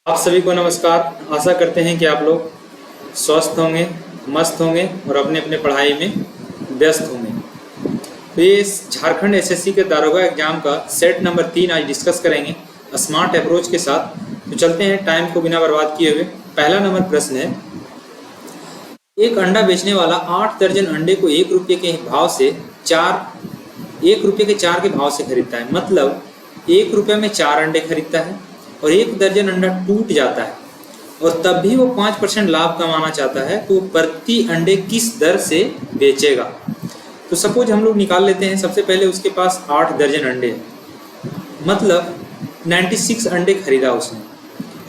आप सभी को नमस्कार। आशा करते हैं कि आप लोग स्वस्थ होंगे, मस्त होंगे और अपने अपने पढ़ाई में व्यस्त होंगे। तो ये झारखंड एसएससी के दारोगा एग्जाम का सेट नंबर 3 आज डिस्कस करेंगे स्मार्ट अप्रोच के साथ। तो चलते हैं टाइम को बिना बर्बाद किए हुए। पहला नंबर प्रश्न है, एक अंडा बेचने वाला 8 दर्जन अंडे को 1 रुपये के भाव से 1 रुपये के 4 के भाव से खरीदता है। मतलब 1 रुपये में 4 अंडे खरीदता है और 1 दर्जन अंडा टूट जाता है और तब भी वो 5% लाभ कमाना चाहता है, तो प्रति अंडे किस दर से बेचेगा। तो सपोज हम लोग निकाल लेते हैं। सबसे पहले उसके पास 8 दर्जन अंडे हैं, मतलब 96 अंडे खरीदा उसने।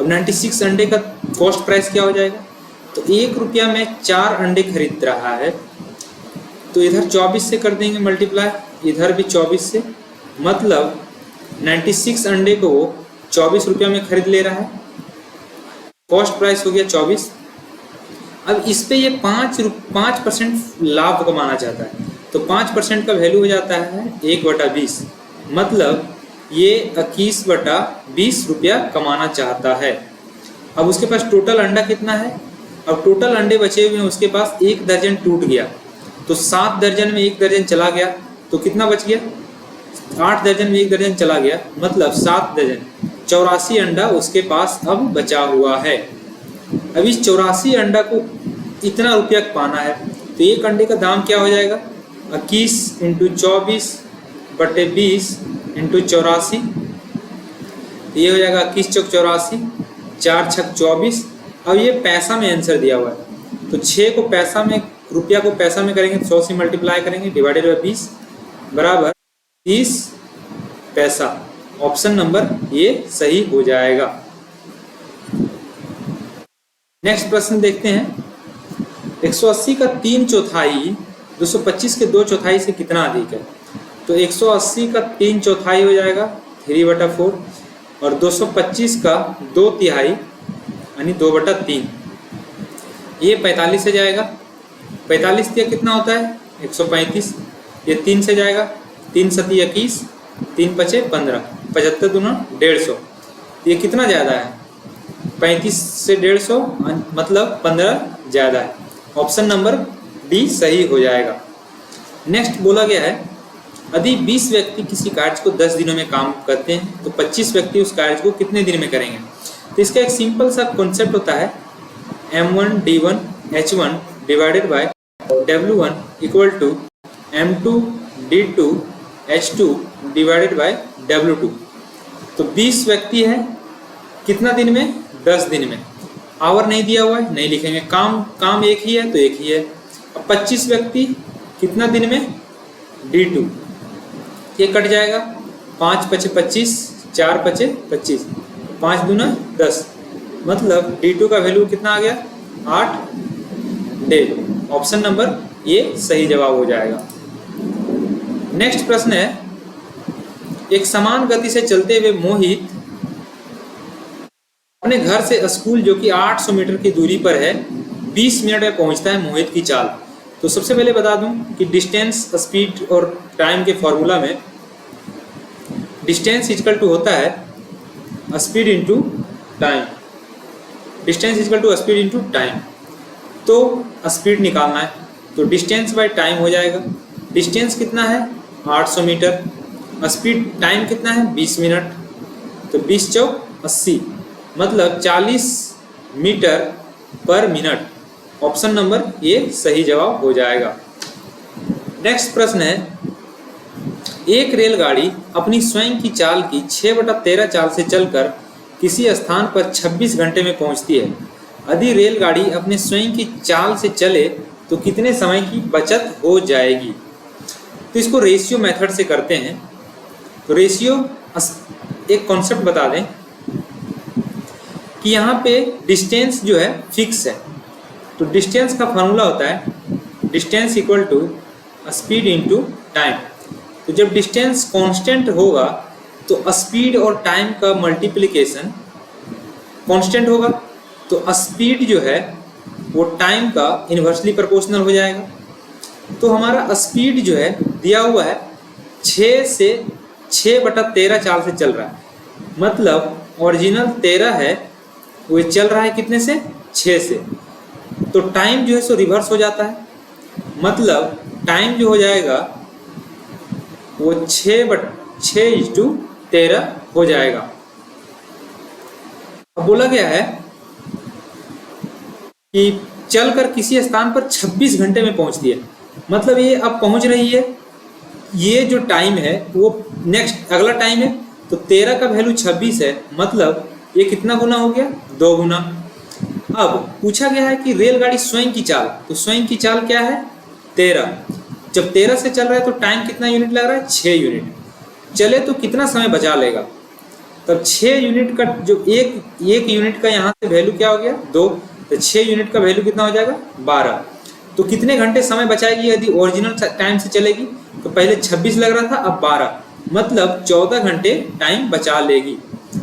अब 96 अंडे का कॉस्ट प्राइस क्या हो जाएगा, तो 1 रुपया में 4 अंडे खरीद रहा है, तो इधर 24 से कर देंगे मल्टीप्लाई, इधर भी 24 से, मतलब 96 अंडे को वो 24 रुपया में खरीद ले रहा है। कॉस्ट प्राइस हो गया 24। अब इस पे ये 5% लाभ कमाना चाहता है, तो 5% का वैल्यू हो जाता है 1/20, मतलब ये 21/20 रुपया कमाना चाहता है। अब उसके पास टोटल अंडा कितना है, अब टोटल अंडे बचे हुए हैं उसके पास 1 दर्जन टूट गया, तो 7 दर्जन में 1 दर्जन चला गया, तो कितना बच गया, 8 दर्जन में 1 दर्जन चला गया, मतलब 7 दर्जन, 84 अंडा उसके पास अब बचा हुआ है। अब इस 84 अंडा को इतना रुपया पाना है, तो एक अंडे का दाम क्या हो जाएगा, 21 × 24/20 × 84, ये हो जाएगा 21 चौक 84, 4 छक 24। अब ये पैसा में आंसर दिया हुआ है, तो 6 को पैसा में, रुपया को पैसा में करेंगे, 100 से मल्टीप्लाई करेंगे, डिवाइडेड बाई 20 बराबर 30 पैसा। ऑप्शन नंबर ये सही हो जाएगा। नेक्स्ट प्रश्न देखते हैं। 180 का 3/4 225 के 2/4 से कितना अधिक है, तो 180 का 3/4 हो जाएगा 3/4 और 225 का 2/3 यानी 2/3, ये 45 से जाएगा। 45 दिया कितना होता है 135, ये 3 से जाएगा, 3 सती 21, 3 पचे 15, 75 दूना 150, ये कितना ज़्यादा है 35 से 150, मतलब 15 ज़्यादा है। ऑप्शन नंबर डी सही हो जाएगा। नेक्स्ट बोला गया है, यदि 20 व्यक्ति किसी कार्य को 10 दिनों में काम करते हैं तो 25 व्यक्ति उस कार्य को कितने दिन में करेंगे। तो इसका एक सिंपल सा कॉन्सेप्ट होता है M1D1 H1 divided by W1 equal to M2D2 H2 divided by W2। तो 20 व्यक्ति है कितना दिन में, 10 दिन में। आवर नहीं दिया हुआ है, नहीं लिखेंगे, काम एक ही है तो एक ही है। अब 25 व्यक्ति कितना दिन में, D2, ये कट जाएगा, 5 पचे 25, 4 पचे 25, 5 दूना 10, मतलब D2 का वैल्यू कितना आ गया 8 डे। ऑप्शन नंबर ये सही जवाब हो जाएगा। नेक्स्ट प्रश्न है, एक समान गति से चलते हुए मोहित अपने घर से स्कूल जो कि 800 मीटर की दूरी पर है 20 मिनट में पहुंचता है। मोहित की चाल। तो सबसे पहले बता दूं कि डिस्टेंस, स्पीड और टाइम के फॉर्मूला में डिस्टेंस इक्वल टू होता है speed into time. Distance equal to speed into time, तो स्पीड निकालना है तो डिस्टेंस बाय टाइम हो जाएगा। डिस्टेंस कितना है 800 मीटर, स्पीड टाइम कितना है 20 मिनट, तो 20 चौक 80, मतलब 40 मीटर पर मिनट। ऑप्शन नंबर ये सही जवाब हो जाएगा। नेक्स्ट प्रश्न है, एक रेलगाड़ी अपनी स्वयं की चाल की 6/13 चाल से चलकर किसी स्थान पर 26 घंटे में पहुंचती है। यदि रेलगाड़ी अपने स्वयं की चाल से चले तो कितने समय की बचत हो जाएगी। तो इसको रेशियो मेथड से करते हैं। तो रेशियो एक कॉन्सेप्ट बता दें कि यहाँ पे डिस्टेंस जो है फिक्स है, तो डिस्टेंस का फॉर्मूला होता है distance equal to speed into time. तो जब डिस्टेंस कांस्टेंट होगा तो स्पीड और टाइम का मल्टीप्लिकेशन कांस्टेंट होगा, तो स्पीड जो है वो टाइम का इन्वर्सली प्रोपोर्शनल हो जाएगा। तो हमारा स्पीड जो है दिया हुआ है 6/13 चाल से चल रहा है, मतलब ओरिजिनल 13 है, वो चल रहा है कितने से, 6 से। तो टाइम जो है सो रिवर्स हो जाता है, मतलब टाइम जो हो जाएगा वो 6/6:13 हो जाएगा। अब बोला गया है कि चलकर किसी स्थान पर 26 घंटे में पहुंचती है, मतलब ये अब पहुंच रही है। ये जो टाइम है वो नेक्स्ट अगला टाइम है, तो 13 का वैल्यू 26 है, मतलब ये कितना गुना हो गया, 2 गुना। अब पूछा गया है कि रेलगाड़ी स्वयं की चाल, तो स्वयं की चाल क्या है, 13। जब 13 से चल रहा है तो टाइम कितना यूनिट लग रहा है, 6 यूनिट। चले तो कितना समय बचा लेगा, तब 6 यूनिट का जो एक यूनिट का यहाँ से वैल्यू क्या हो गया, 2, तो 6 यूनिट का वैल्यू कितना हो जाएगा, 12। तो कितने घंटे समय बचाएगी यदि ओरिजिनल टाइम से चलेगी, तो पहले 26 लग रहा था, अब 12, मतलब 14 घंटे टाइम बचा लेगी।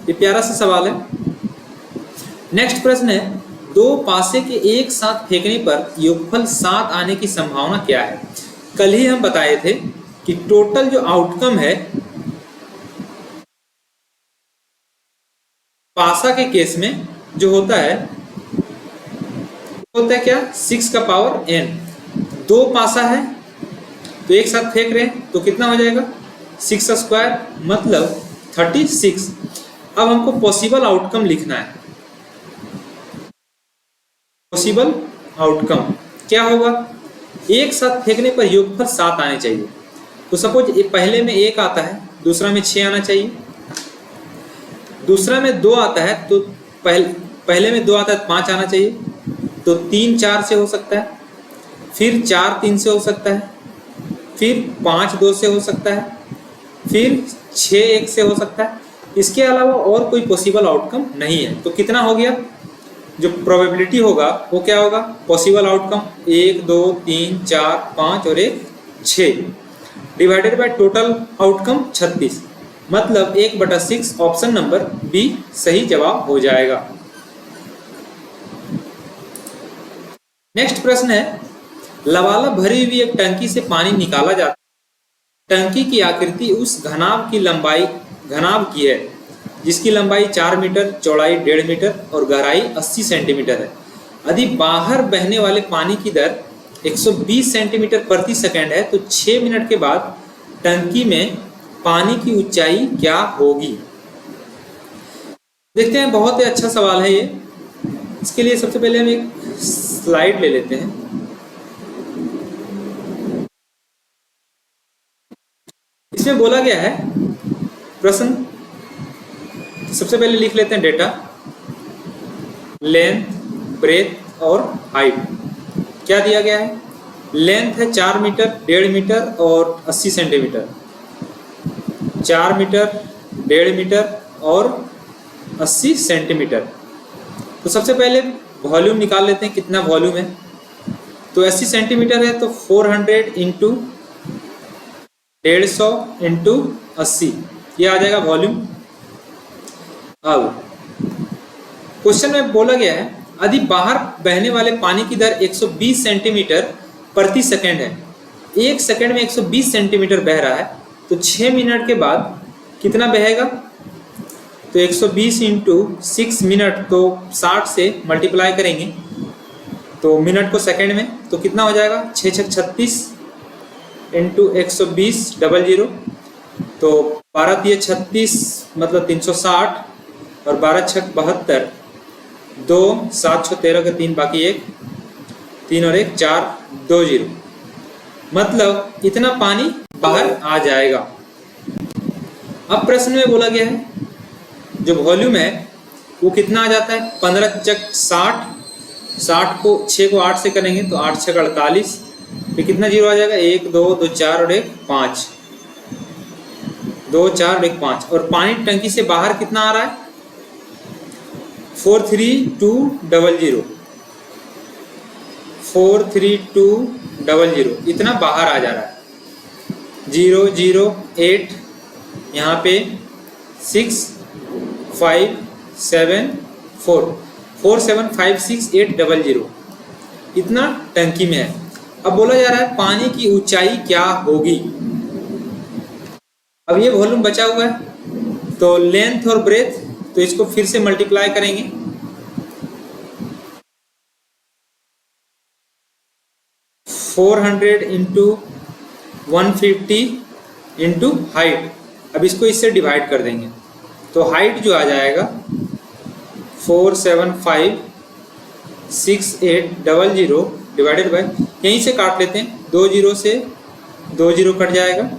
ये प्यारा सा सवाल है। नेक्स्ट प्रश्न है, 2 पासे के एक साथ फेंकने पर योगफल 7 आने की संभावना क्या है। कल ही हम बताए थे कि टोटल जो आउटकम है पासा के केस में जो होता है क्या, 6 का पावर n। 2 पासा है तो एक साथ फेंक रहे हैं तो कितना हो जाएगा, 6 स्क्वायर मतलब 36। अब हमको पॉसिबल आउटकम लिखना है। पॉसिबल आउटकम क्या होगा, एक साथ फेंकने पर योगफल 7 आने चाहिए। तो सपोज पहले में 1 आता है, दूसरा में 6 आना चाहिए, दूसरा में 2 आता है तो पहले में 2 आता है तो 5 आना चाहिए, तो 3 4 से हो सकता है, फिर 4 3 से हो सकता है, फिर 5 2 से हो सकता है, फिर 6 1 से हो सकता है। इसके अलावा और कोई पॉसिबल आउटकम नहीं है। तो कितना हो गया, जो प्रोबेबिलिटी होगा वो क्या होगा, पॉसिबल आउटकम 1 2 3 4 5 और 1 6 डिवाइडेड बाय टोटल आउटकम 36, मतलब 1/6। ऑप्शन नंबर बी सही जवाब हो जाएगा। नेक्स्ट प्रश्न है, लबालब भरी हुई एक टंकी से पानी निकाला जाता है। टंकी की आकृति उस घनाभ की है जिसकी लंबाई 4 मीटर, चौड़ाई 1.5 मीटर और गहराई 80 सेंटीमीटर है। यदि बाहर बहने वाले पानी की दर 120 सेंटीमीटर प्रति सेकंड है तो 6 मिनट के बाद टंकी में पानी की ऊंचाई क्या होगी। देखते हैं, बहुत ही अच्छा सवाल है ये। इसके लिए सबसे पहले हम एक स्लाइड ले लेते हैं। इसमें बोला गया है प्रश्न, सबसे पहले लिख लेते हैं डेटा, लेंथ, ब्रेथ और हाइट। क्या दिया गया है, लेंथ है 4 मीटर, 1.5 मीटर और 80 सेंटीमीटर। 4 मीटर, 1.5 मीटर और 80 सेंटीमीटर। तो सबसे पहले वॉल्यूम निकाल लेते हैं, कितना वॉल्यूम है। तो 80 सेंटीमीटर है तो 400 इंटू 150 इंटू 80, ये आ जाएगा वॉल्यूम। अब क्वेश्चन में बोला गया है, यदि बाहर बहने वाले पानी की दर 120 सेंटीमीटर प्रति सेकंड है, 1 सेकंड में 120 सेंटीमीटर बह रहा है, तो 6 मिनट के बाद कितना बहेगा। तो 120 इंटू 6 मिनट, तो 60 से मल्टीप्लाई करेंगे तो मिनट को सेकंड में, तो कितना हो जाएगा, 6 6 36 इंटू 120 00, तो 12 3 36 मतलब 360 और 12 6 72, 2 7 6 13 का 3 बाकी 1, 3 और 1 4 2 0, मतलब इतना पानी बाहर आ जाएगा। अब प्रश्न में बोला गया है जो वॉल्यूम है वो कितना आ जाता है, 15 चक 60, 60 को 6 को 8 से करेंगे तो 8 6 48, फिर कितना जीरो आ जाएगा, 1 2 2 4 और 1 5, 2 4 और 1 5। और पानी टंकी से बाहर कितना आ रहा है, 43200, 43200, इतना बाहर आ जा रहा है। 0 0 8 यहाँ पे 6 5 7 4 4 7 5 6 8 00, इतना टंकी में है। अब बोला जा रहा है पानी की ऊंचाई क्या होगी। अब ये वॉल्यूम बचा हुआ है, तो लेंथ और ब्रेथ, तो इसको फिर से मल्टीप्लाई करेंगे 400 इंटू 150 इंटू हाइट। अब इसको इससे डिवाइड कर देंगे तो हाइट जो आ जाएगा 4756800 डिवाइडेड बाय, यहीं से काट लेते हैं, 2 जीरो से 2 जीरो कट जाएगा,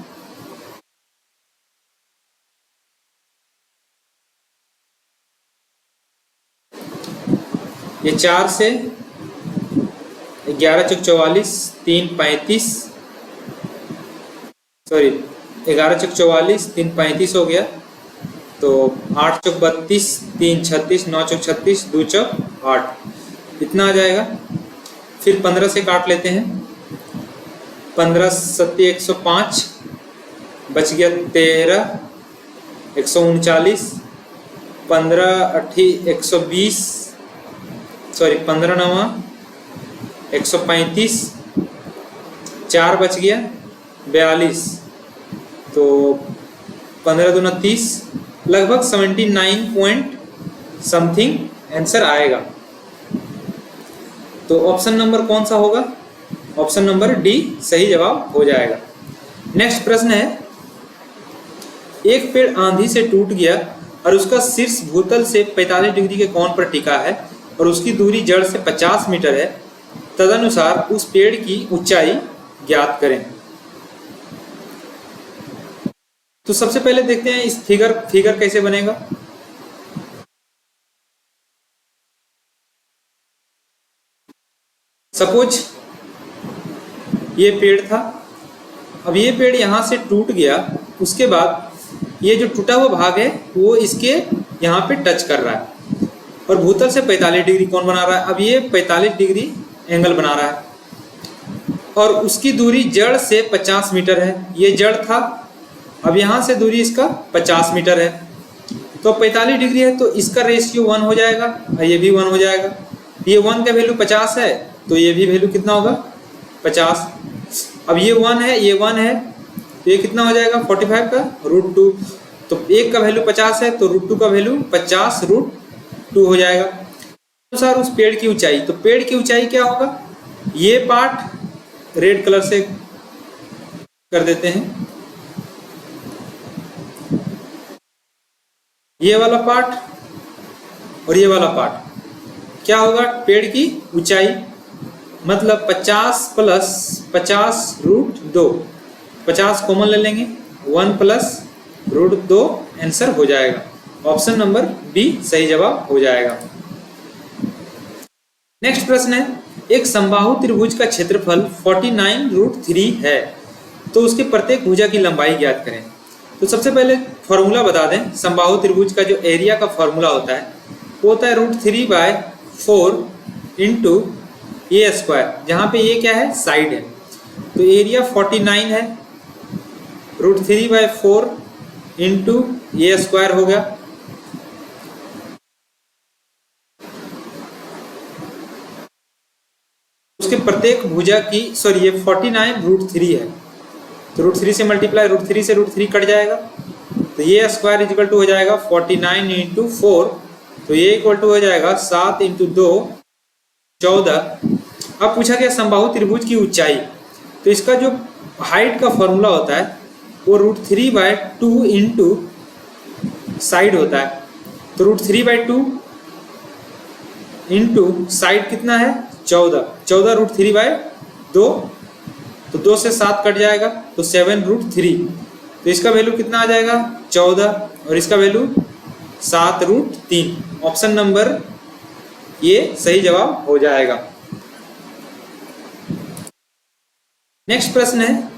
ये 4 से 11 चौक 44, 3 35, सॉरी 11 चौक 44, 3 35 हो गया, तो 8 चौक 32, 3 36, 9 चौक 36, 2 चौक 8, इतना आ जाएगा। फिर 15 से काट लेते हैं, 15 सत्ती 105, बच गया 13, 139, 15 अट्ठी 120, सॉरी 15 नवा 135, 4 बच गया 42, तो 15 दूना 30, लगभग 79 पॉइंट समथिंग आंसर आएगा। तो ऑप्शन नंबर कौन सा होगा? ऑप्शन नंबर डी सही जवाब हो जाएगा। नेक्स्ट प्रश्न है, एक पेड़ आंधी से टूट गया और उसका शीर्ष भूतल से 45 डिग्री के कोण पर टिका है और उसकी दूरी जड़ से 50 मीटर है, तदनुसार उस पेड़ की ऊंचाई ज्ञात करें। तो सबसे पहले देखते हैं इस फिगर कैसे बनेगा। सपोज ये पेड़ था, अब ये पेड़ यहां से टूट गया, उसके बाद ये जो टूटा हुआ भाग है वो इसके यहाँ पे टच कर रहा है और भूतल से 45 डिग्री कोण बना रहा है। अब ये 45 डिग्री एंगल बना रहा है और उसकी दूरी जड़ से 50 मीटर है, ये जड़ था, अब यहाँ से दूरी इसका 50 मीटर है, तो 45 डिग्री है तो इसका रेशियो 1 हो जाएगा और ये भी 1 हो जाएगा। ये 1 का वैल्यू 50 है तो ये भी वैल्यू कितना होगा 50। अब ये 1 है, ये 1 है, तो ये कितना हो जाएगा 45 का √2, तो 1 का वैल्यू 50 है तो √2 का वैल्यू 50√2 हो जाएगा। अनुसार उस पेड़ की ऊंचाई, तो पेड़ की ऊंचाई क्या होगा, ये पार्ट रेड कलर से कर देते हैं, ये वाला पार्ट और ये वाला पार्ट क्या होगा, पेड़ की ऊंचाई मतलब 50 प्लस 50√2, 50 कॉमन ले लेंगे, 1 प्लस √2 आंसर हो जाएगा। ऑप्शन नंबर बी सही जवाब हो जाएगा। नेक्स्ट प्रश्न है, एक समबाहु त्रिभुज का क्षेत्रफल 49√3 है, तो उसके प्रत्येक भुजा की लंबाई ज्ञात करें। तो सबसे पहले फॉर्मूला बता दें, समबाहु त्रिभुज का जो एरिया का फॉर्मूला होता है वो होता है √3/4 इंटू ए स्क्वायर, जहाँ पे ये क्या है साइड है, तो एरिया 49 है, √3/4 इंटू ए स्क्वायर हो गया, उसके प्रत्येक भुजा की, सॉरी ये 49√3 है, तो √3 से मल्टीप्लाई, √3 से √3 कट जाएगा, तो ये स्क्वायर इक्वल टू हो जाएगा 49 इंटू 4, तो ये इक्वल टू हो जाएगा 7 इंटू 2 14। अब पूछा गया समबाहु त्रिभुज की ऊंचाई, तो इसका जो हाइट का फॉर्मूला होता है वो √3/2 इंटू साइड होता है, तो √3/2 इंटू साइड कितना है 14, 14 √3/2, तो 2 से 7 कट जाएगा तो 7√3, तो इसका वैल्यू कितना आ जाएगा 14 और इसका वैल्यू 7√3। ऑप्शन नंबर ये सही जवाब हो जाएगा। नेक्स्ट प्रश्न है,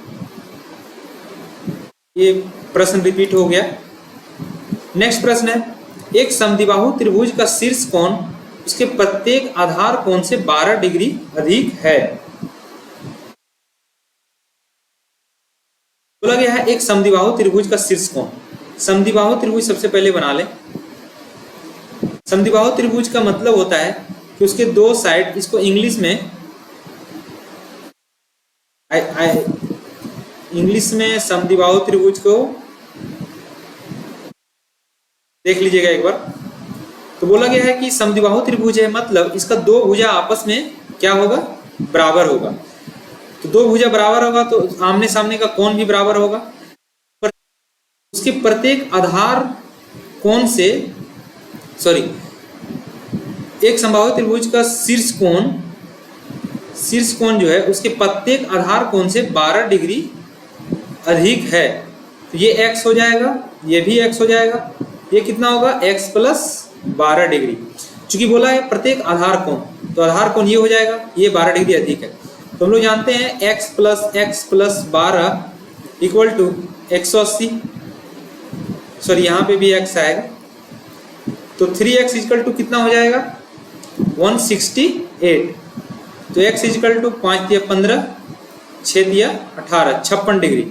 ये प्रश्न रिपीट हो गया। नेक्स्ट प्रश्न है, एक समद्विबाहु त्रिभुज का शीर्ष कोण उसके प्रत्येक आधार कोण से 12 डिग्री अधिक है। बोला गया है एक समद्विबाहु त्रिभुज का शीर्ष कोण। समद्विबाहु त्रिभुज सबसे पहले बना लें। समद्विबाहु त्रिभुज का मतलब होता है कि उसके दो साइड, इसको इंग्लिश में समद्विबाहु त्रिभुज को देख लीजिएगा एक बार। तो बोला गया है कि समद्विबाहु त्रिभुज है मतलब इसका दो भुजा आपस में क्या होगा बराबर होगा। तो दो भुजा बराबर होगा तो आमने सामने का कोण भी बराबर होगा। पर उसके प्रत्येक आधार कोण से एक संभावित त्रिभुज का शीर्ष कोण जो है उसके प्रत्येक आधार कोण से 12 डिग्री अधिक है। तो ये x हो जाएगा, ये भी x हो जाएगा, ये कितना होगा x प्लस 12 डिग्री। चूंकि बोला है प्रत्येक आधार कोण, तो आधार कोण ये हो जाएगा, ये 12 डिग्री अधिक है। तो हम लोग जानते हैं x प्लस 12 इक्वल टू 180, यहाँ पे भी x आएगा। तो 3x इक्वल टू कितना हो जाएगा 168। तो x इक्वल टू 5 दिया 15, 6 दिया 18, 56 डिग्री।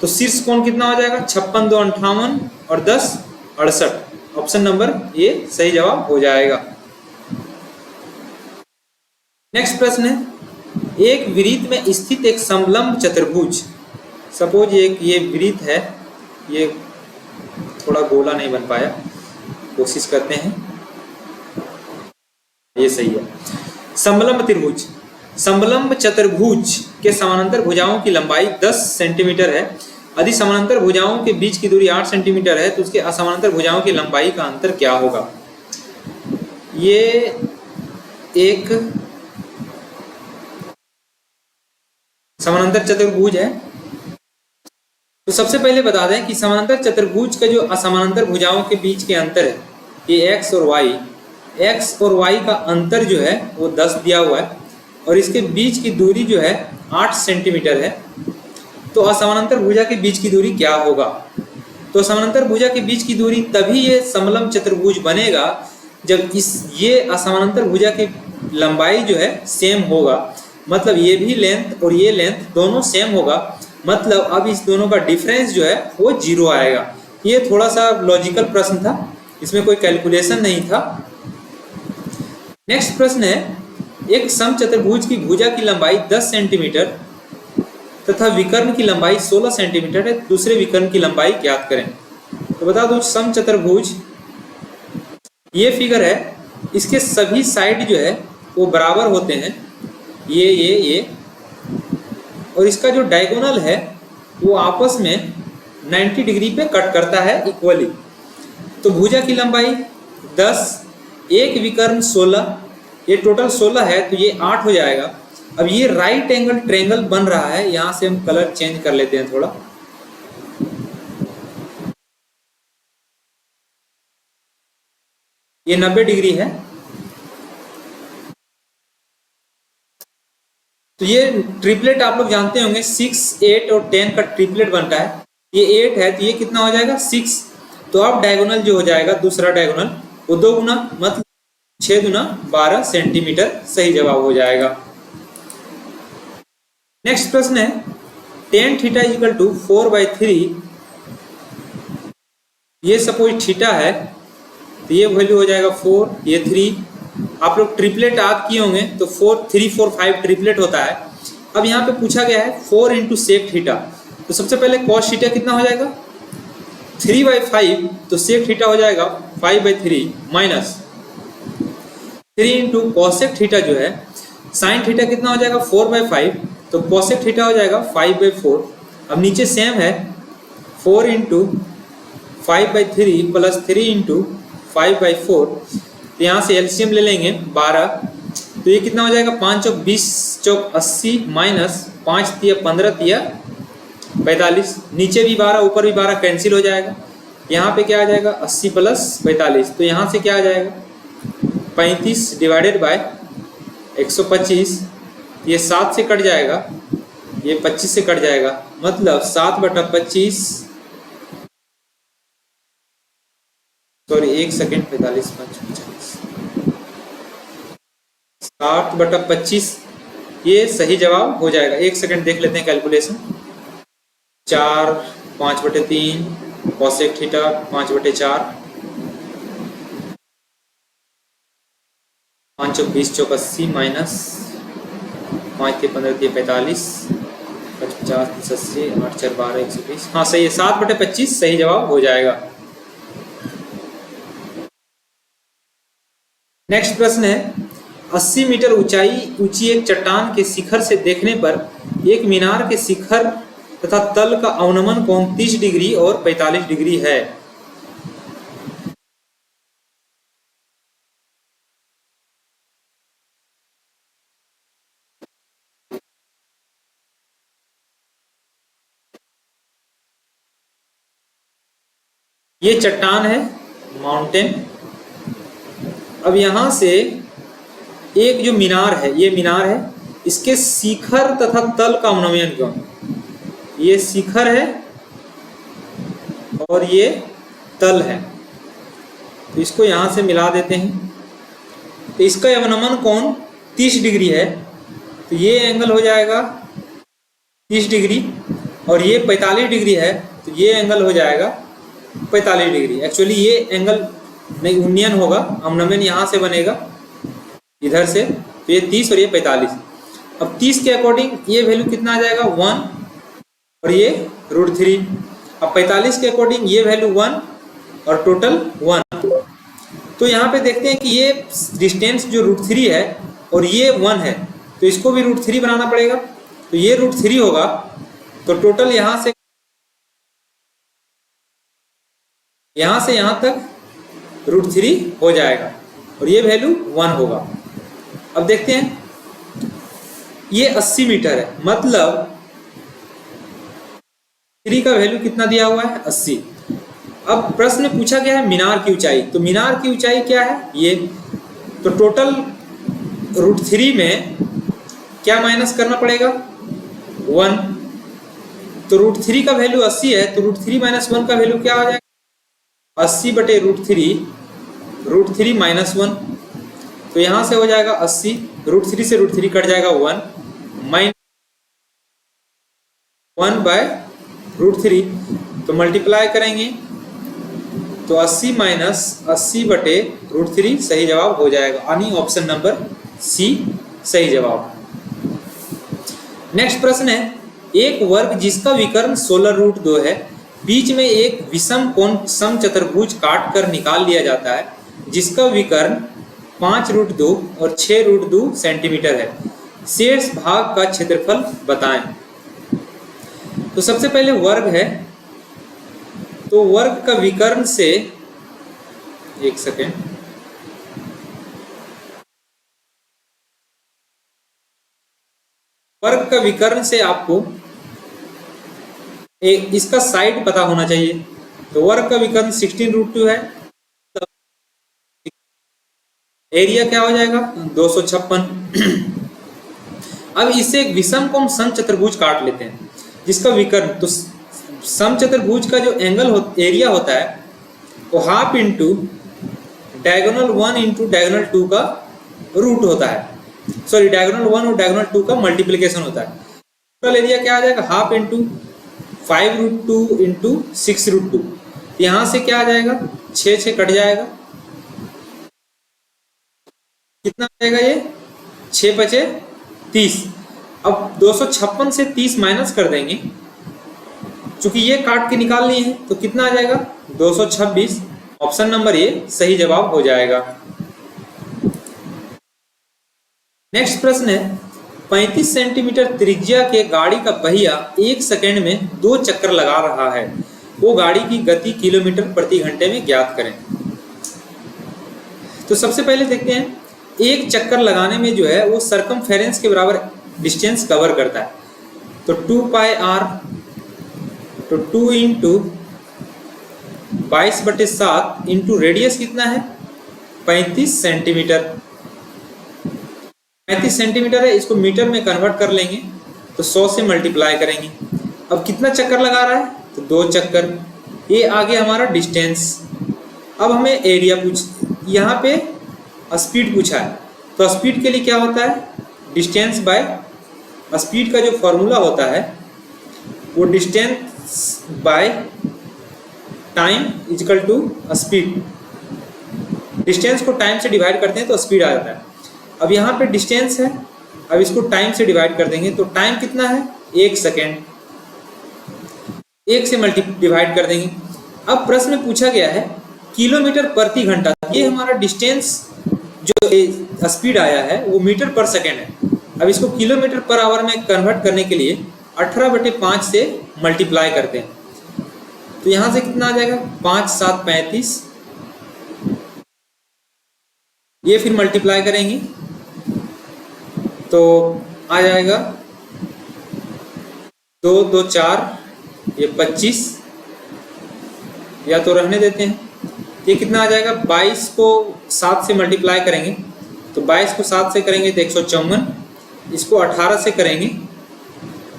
तो शीर्ष कोण कितना हो जाएगा 56 2 58 और 10 68। ऑप्शन नंबर ए सही जवाब हो जाएगा। नेक्स्ट प्रश्न है, एक वृत्त में स्थित एक समलंब चतुर्भुज, सपोज ये वृत्त है, ये थोड़ा गोला नहीं बन पाया, कोशिश करते हैं, ये सही है। समलंब चतुर्भुज के समानांतर भुजाओं की लंबाई 10 सेंटीमीटर है। यदि समानांतर भुजाओं के बीच की दूरी 8 सेंटीमीटर है तो उसके असमानांतर भुजाओं की लंबाई का अंतर क्या होगा। ये एक समानांतर चतुर्भुज है। तो सबसे पहले बता दें कि समानांतर चतुर्भुज का जो असमानांतर भुजाओं के बीच के अंतर है, ये x और y का अंतर जो है वो 10 दिया हुआ है और इसके बीच की दूरी जो है 8 सेंटीमीटर है। तो असमानांतर भुजा के बीच की दूरी क्या होगा। तो समानांतर भुजा के बीच की दूरी तभी ये समलंब चतुर्भुज बनेगा जब ये असमानांतर भुजा की लंबाई जो है सेम होगा, मतलब ये भी लेंथ और ये लेंथ दोनों सेम होगा, मतलब अब इस दोनों का डिफरेंस जो है वो 0 आएगा। ये थोड़ा सा लॉजिकल प्रश्न था, इसमें कोई कैलकुलेशन नहीं था। नेक्स्ट प्रश्न है, एक समचतुर्भुज की भुजा की लंबाई 10 सेंटीमीटर तथा विकर्ण की लंबाई 16 सेंटीमीटर है, दूसरे विकर्ण की लंबाई ज्ञात करें। तो बता दो समचतुर्भुज ये फिगर है, इसके सभी साइड जो है वो बराबर होते हैं, ये और इसका जो डायगोनल है वो आपस में 90 डिग्री पे कट करता है इक्वली। तो भुजा की लंबाई 10, एक विकर्ण 16, ये टोटल 16 है तो ये 8 हो जाएगा। अब ये राइट एंगल ट्रायंगल बन रहा है, यहां से हम कलर चेंज कर लेते हैं थोड़ा। ये 90 डिग्री है। तो ये ट्रिपलेट आप लोग जानते होंगे, 6, 8 और 10 का ट्रिपलेट बनता है। ये 8 है तो ये कितना हो जाएगा 6। तो अब डायगोनल जो हो जाएगा दूसरा डायगोनल वो 2 गुना, मतलब 6 गुना 12 सेंटीमीटर सही जवाब हो जाएगा। नेक्स्ट प्रश्न है, tan थीटा इक्वल टू 4/3। ये सपोज थीटा है तो ये वैल्यू हो जाएगा 4, ये 3। आप लोग ट्रिपलेट याद किए होंगे तो 4, 3, 4, 5 ट्रिपलेट होता है। अब यहाँ पे पूछा गया है 4 इंटू सेक थीटा। तो सबसे पहले कॉस थीटा कितना हो जाएगा 3/5, तो सेक थीटा हो जाएगा 5/3 माइनस 3 इंटू कॉसेक थीटा जो है साइन थीटा कितना हो जाएगा 4/5, तो कॉसेक थीटा हो जाएगा 5/4। अब नीचे सेम है 4 इंटू 5/3 प्लस 3 इंटू 5/4। तो यहाँ से एलसीएम ले लेंगे 12, तो ये कितना हो जाएगा 5 चौक 20 चौक 80 माइनस 5 तिया 15 तिया 45। नीचे भी 12 ऊपर भी 12 कैंसिल हो जाएगा। यहाँ पे क्या आ जाएगा 80 प्लस 45, तो यहाँ से क्या आ जाएगा 35 डिवाइडेड बाय 125। ये 7 से कट जाएगा, ये 25 से कट जाएगा, मतलब 7/25, सॉरी 1 सेकेंड 45 5 50, 7/25 ये सही जवाब हो जाएगा। 1 सेकेंड देख लेते हैं कैलकुलेशन। 4 5/3 कॉसेक थीटा 5/4, 5 चौक 20 चौक 80 माइनस 5 के 15 के 45 50 30 80 8 4 12 120। हाँ सही है, 7/25 सही जवाब हो जाएगा। नेक्स्ट प्रश्न है, 80 मीटर ऊंची एक चट्टान के शिखर से देखने पर एक मीनार के शिखर तथा तल का अवनमन कोण 30 डिग्री और 45 डिग्री है। ये चट्टान है, माउंटेन। अब यहां से एक जो मीनार है, ये मीनार है, इसके शिखर तथा तल का अवनमन कोण, ये शिखर है और ये तल है, तो इसको यहां से मिला देते हैं। तो इसका अवनमन कोण 30 डिग्री है, तो ये एंगल हो जाएगा 30 डिग्री, और ये 45 डिग्री है, तो ये एंगल हो जाएगा 45 डिग्री। एक्चुअली ये एंगल नहीं, यूनियन होगा, अवनमन यहाँ से बनेगा इधर से, तो ये 30 और ये 45। अब 30 के अकॉर्डिंग ये वैल्यू कितना आ जाएगा 1 और ये √3। अब 45 के अकॉर्डिंग ये वैल्यू 1 और टोटल 1। तो यहाँ पे देखते हैं कि ये डिस्टेंस जो √3 है और ये 1 है, तो इसको भी √3 बनाना पड़ेगा, तो ये √3 होगा, तो टोटल यहाँ से यहाँ तक √3 हो जाएगा और ये वैल्यू 1 होगा। अब देखते हैं, ये 80 मीटर है, मतलब 3 का वैल्यू कितना दिया हुआ है 80। अब प्रश्न में पूछा गया है मीनार की ऊंचाई, तो मीनार की ऊंचाई क्या है ये, तो टोटल √3 में क्या माइनस करना पड़ेगा 1, तो √3 का वैल्यू 80 है, तो √3 - 1 का वैल्यू क्या हो जाएगा 80 बटे √3 -1, तो यहाँ से हो जाएगा 80, √3 से √3 कट जाएगा 1 बाय √3, तो मल्टीप्लाई करेंगे तो 80 - 80 बटे √3 सही जवाब हो जाएगा, यानी ऑप्शन नंबर सी सही जवाब। नेक्स्ट प्रश्न है, एक वर्ग जिसका विकर्ण 16√2 है, बीच में एक विषम कोण समचतुर्भुज काट कर निकाल लिया जाता है, जिसका विकर्ण 5√2 और 6√2 सेंटीमीटर है, शेष भाग का क्षेत्रफल बताएं। तो सबसे पहले वर्ग है, तो वर्ग का विकर्ण से, एक सेकेंड, वर्ग का विकर्ण से आपको इसका साइड पता होना चाहिए। तो वर्ग का विकर्ण 16√2 है, तो एरिया क्या हो जाएगा 256। अब इसे एक विषम कोण समचतुर्भुज काट लेते हैं, जिसका विकर्ण, तो समचतुर्भुज का जो एरिया होता है वो half into diagonal 1 into diagonal 2 का रूट होता है, सॉरी डायगोनल 1 और डायगोनल 2 का मल्टीप्लिकेशन होता है। टोटल एरिया क्या आ जाएगा हाफ इंटू 5√2 इंटू 6√2, यहाँ से क्या आ जाएगा 6 कट जाएगा, कितना आ जाएगा ये 6 बचे 30। अब 256 से 30 माइनस कर देंगे, चूंकि ये काट के निकालनी है, तो कितना आ जाएगा 226। ऑप्शन नंबर ए सही जवाब हो जाएगा। नेक्स्ट प्रश्न है, 35 सेंटीमीटर त्रिज्या के गाड़ी का पहिया 1 सेकंड में 2 चक्कर लगा रहा है, वो गाड़ी की गति किलोमीटर प्रति घंटे में ज्ञात करें। तो सबसे पहले देखते हैं, एक चक्कर लगाने में जो है वो सरकमफेरेंस के बराबर डिस्टेंस कवर करता है, तो 2πr, तो 2 इंटू 22/7 इंटू रेडियस कितना है 35 सेंटीमीटर। 35 सेंटीमीटर है, इसको मीटर में कन्वर्ट कर लेंगे तो 100 से मल्टीप्लाई करेंगे। अब कितना चक्कर लगा रहा है, तो 2 चक्कर। ये आगे हमारा डिस्टेंस। अब हमें एरिया यहाँ पे स्पीड पूछा है, तो स्पीड के लिए क्या होता है डिस्टेंस बाय स्पीड का जो फॉर्मूला होता है वो distance by time equal to speed. Distance को टाइम से डिवाइड करते हैं तो स्पीड आ जाता है। अब यहाँ पे डिस्टेंस है, अब इसको टाइम से डिवाइड कर देंगे तो टाइम कितना है 1 सेकेंड, 1 से डिवाइड कर देंगे। अब प्रश्न में पूछा गया है किलोमीटर प्रति घंटा, ये हमारा डिस्टेंस जो स्पीड आया है वो मीटर पर सेकेंड है। अब इसको किलोमीटर पर आवर में कन्वर्ट करने के लिए 18/5 से मल्टीप्लाई करते हैं। तो यहाँ से कितना आ जाएगा, 5 7 35, ये फिर मल्टीप्लाई करेंगे तो आ जाएगा 2 2 4, ये 25, या तो रहने देते हैं। ये कितना आ जाएगा, 22 को 7 से मल्टीप्लाई करेंगे तो 22 को 7 से करेंगे तो 154, इसको 18 से करेंगे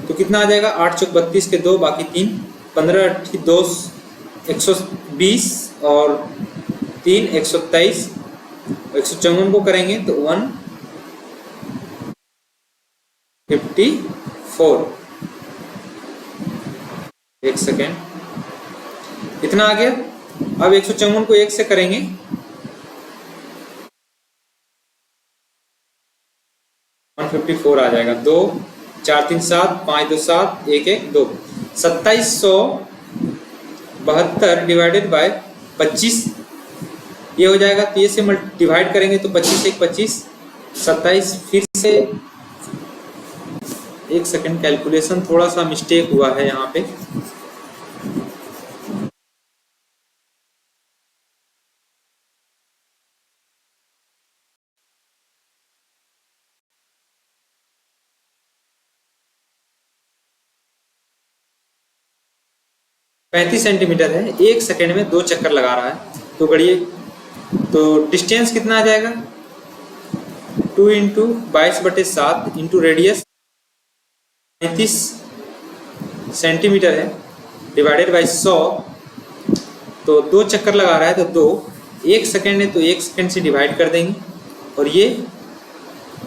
तो कितना आ जाएगा, 8 चौक 32 के 2 बाकी 3, 15 8 2 120 और 3 123, 154 को करेंगे तो 154। एक सेकेंड, कितना आ गया। अब 154 को 1 से करेंगे 154 आ जाएगा। 2 4 3 7 5 2 7 1 1 2, 2772 डिवाइडेड बाय 25 ये हो जाएगा। तो ये से डिवाइड करेंगे तो 25 1 25, 27 फिर से, एक सेकंड, कैलकुलेशन थोड़ा सा मिस्टेक हुआ है यहाँ पे। पैंतीस सेंटीमीटर है, 1 सेकंड में 2 चक्कर लगा रहा है। तो गढ़िए, तो डिस्टेंस कितना आ जाएगा, 2 × 22/7 इंटू रेडियस 35 सेंटीमीटर है डिवाइडेड बाई 100। तो 2 चक्कर लगा रहा है तो 2, 1 सेकंड है तो 1 सेकंड से डिवाइड कर देंगे और ये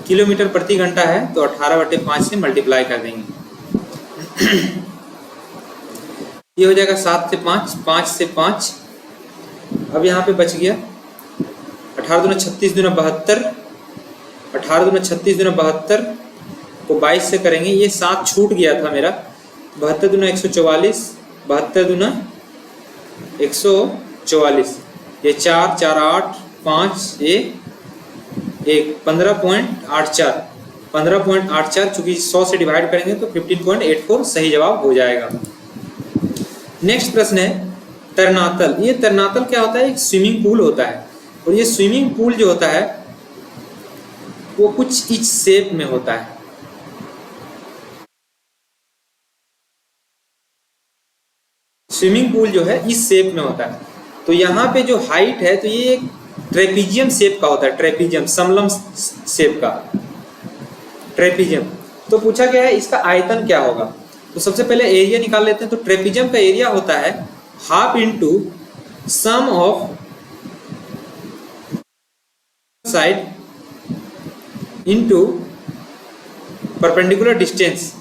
किलोमीटर प्रति घंटा है तो 18/5 से मल्टीप्लाई कर देंगे। ये हो जाएगा 7 से 5, 5 से 5। अब यहाँ पे बच गया 18 दूना 36 दूना 72, 18 दूना 36 दूना 72 को 22 से करेंगे, ये 7 छूट गया था मेरा, 72 दूना 144, 72 दूना 144, ये 4 4 8 5, ये 1 15.84, 15.84 चूंकि 100 से डिवाइड करेंगे तो 15.84 सही जवाब हो जाएगा। नेक्स्ट प्रश्न है तरनातल। ये तरनातल क्या होता है, एक स्विमिंग पूल होता है और ये स्विमिंग पूल जो होता है वो कुछ इस शेप में होता है। स्विमिंग पूल जो है इस शेप में होता है। तो यहाँ पे जो हाइट है तो ये एक ट्रेपीजियम शेप का होता है, ट्रेपीजियम समलम शेप का ट्रेपीजियम। तो पूछा गया है इसका आयतन क्या होगा। तो सबसे पहले एरिया निकाल लेते हैं। तो ट्रेपीजियम का एरिया होता है half into sum of side into perpendicular distance.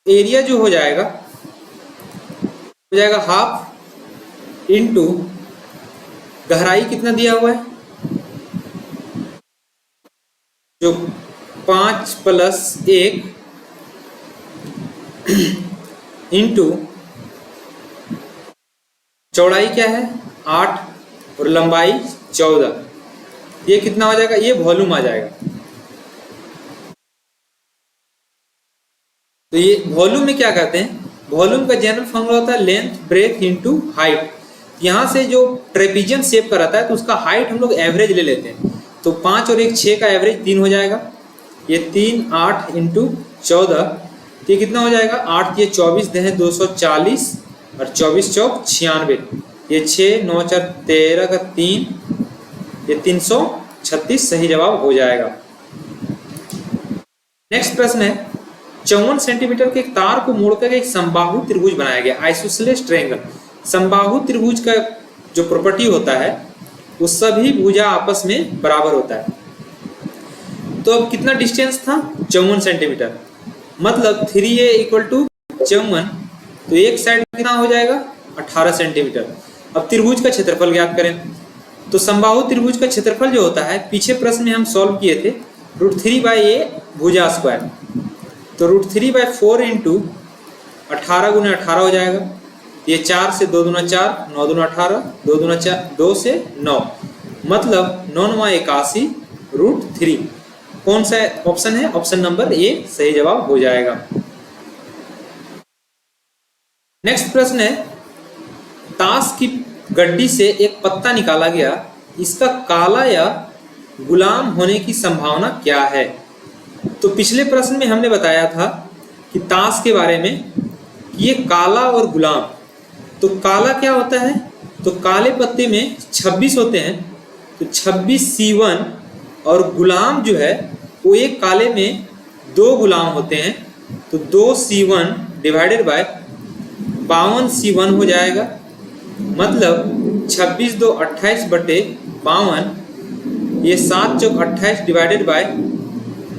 Area जो हो जाएगा हाफ इंटू गहराई कितना दिया हुआ है, जो 5 + 1 इंटू चौड़ाई क्या है 8 और लंबाई 14, ये कितना हो जाएगा, ये वॉल्यूम आ जाएगा। तो ये वॉल्यूम में क्या कहते हैं, वॉल्यूम का जनरल फॉर्मूला होता है लेंथ ब्रेथ इंटू हाइट। यहाँ से जो ट्रेपीजियम शेप का रहता है तो उसका हाइट हम लोग एवरेज ले लेते हैं। तो 5 और 1 6 का एवरेज 3 हो जाएगा, ये 3 8 इंटू 14, ये कितना हो जाएगा 8 ये 24 दे 240 और 24 चौक 96, ये 6 9 4 13 का 3, ये 336 सही जवाब हो जाएगा। नेक्स्ट प्रश्न है 54 सेंटीमीटर के एक तार को मोड़कर एक समबाहु त्रिभुज बनाया गया, आइसोसेलेस ट्रायंगल। समबाहु त्रिभुज का जो प्रॉपर्टी होता है वो सभी भुजा आपस में बराबर होता है। तो अब कितना डिस्टेंस था 54 सेंटीमीटर, मतलब 3a = 54, तो एक साइड कितना हो जाएगा 18 सेंटीमीटर। अब त्रिभुज का क्षेत्रफल ज्ञात करें। तो समबाहु त्रिभुज का क्षेत्रफल जो होता है पीछे प्रश्न में हम सॉल्व किए थे √3/a भुजा स्क्वायर। तो √3/4 इंटू 18 × 18 हो जाएगा, ये 4 से 2 दूना 4, 9 दूना 18, 2 दूना 4, 2 से 9, मतलब 9×81√3। कौन सा ऑप्शन है? ऑप्शन नंबर ए सही जवाब हो जाएगा। नेक्स्ट प्रश्न है, ताश की गड्डी से एक पत्ता निकाला गया, इसका काला या गुलाम होने की संभावना क्या है? तो पिछले प्रश्न में हमने बताया था कि ताश के बारे में कि ये काला और गुलाम। तो काला क्या होता है? तो काले पत्ते में 26 होते हैं, तो 26C1, और गुलाम जो है वो एक काले में 2 गुलाम होते हैं, तो 2C1 डिवाइडेड बाय 52C1 हो जाएगा, मतलब 26 2 28 बटे 52, ये 7 चौक 28 divided by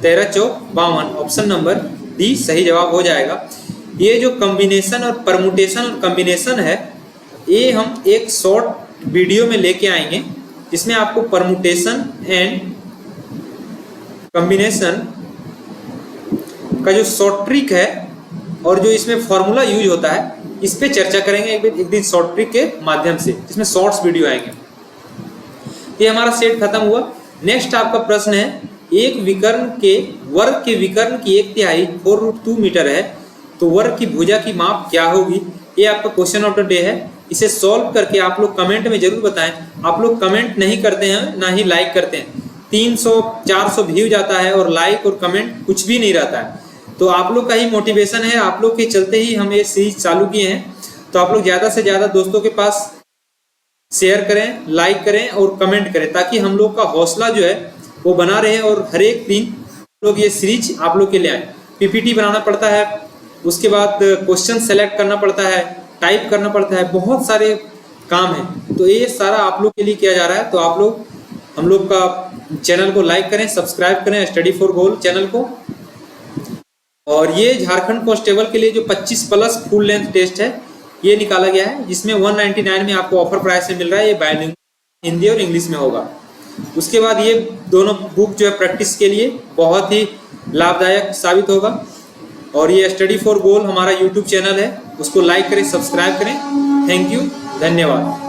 13 Chowk 52, option number D सही जवाब हो जाएगा। ये जो कॉम्बिनेशन और परमुटेशन और कॉम्बिनेशन है, ये हम एक शॉर्ट वीडियो में लेके आएंगे, जिसमें आपको परमुटेशन एंड कॉम्बिनेशन का जो शॉर्ट ट्रिक है और जो इसमें फॉर्मूला यूज होता है, इस पे चर्चा करेंगे एक दिन शॉर्ट ट्रिक के माध्यम से, जिसमें शॉर्ट्स वीडियो आएंगे। ये हमारा सेट खत्म हुआ। नेक्स्ट आपका प्रश्न है, एक विकर्ण के वर्ग के विकर्ण की 1/3 4√2 मीटर है, तो वर्ग की भुजा की माप क्या होगी? ये आपका क्वेश्चन ऑफ द डे है। इसे सॉल्व करके आप लोग कमेंट में जरूर बताएं। आप लोग कमेंट नहीं करते हैं, ना ही लाइक करते हैं। 300-400 व्यू जाता है और लाइक और कमेंट कुछ भी नहीं रहता है। तो आप लोग का ही मोटिवेशन है, आप लोग के चलते ही हम ये सीरीज चालू किए हैं। तो आप लोग ज़्यादा से ज़्यादा दोस्तों के पास शेयर करें, लाइक करें और कमेंट करें, ताकि हम लोग का हौसला जो है वो बना रहे और हर एक दिन लोग ये सीरीज आप लोग के लिए आए। पीपीटी बनाना पड़ता है, उसके बाद क्वेश्चन सेलेक्ट करना पड़ता है, टाइप करना पड़ता है, बहुत सारे काम हैं। तो ये सारा आप लोग के लिए किया जा रहा है। तो आप लोग हम लोग का चैनल को लाइक करें, सब्सक्राइब करें, स्टडी फॉर गोल चैनल को। और ये झारखंड कांस्टेबल के लिए जो 25+ फुल लेंथ टेस्ट है, ये निकाला गया है, जिसमें 199 में आपको ऑफर प्राइस में मिल रहा है। ये बाइलिंगुअल हिंदी और इंग्लिश में होगा। उसके बाद ये दोनों बुक जो है प्रैक्टिस के लिए बहुत ही लाभदायक साबित होगा। और ये स्टडी फॉर गोल हमारा यूट्यूब चैनल है, उसको लाइक करें, सब्सक्राइब करें। थैंक यू, धन्यवाद।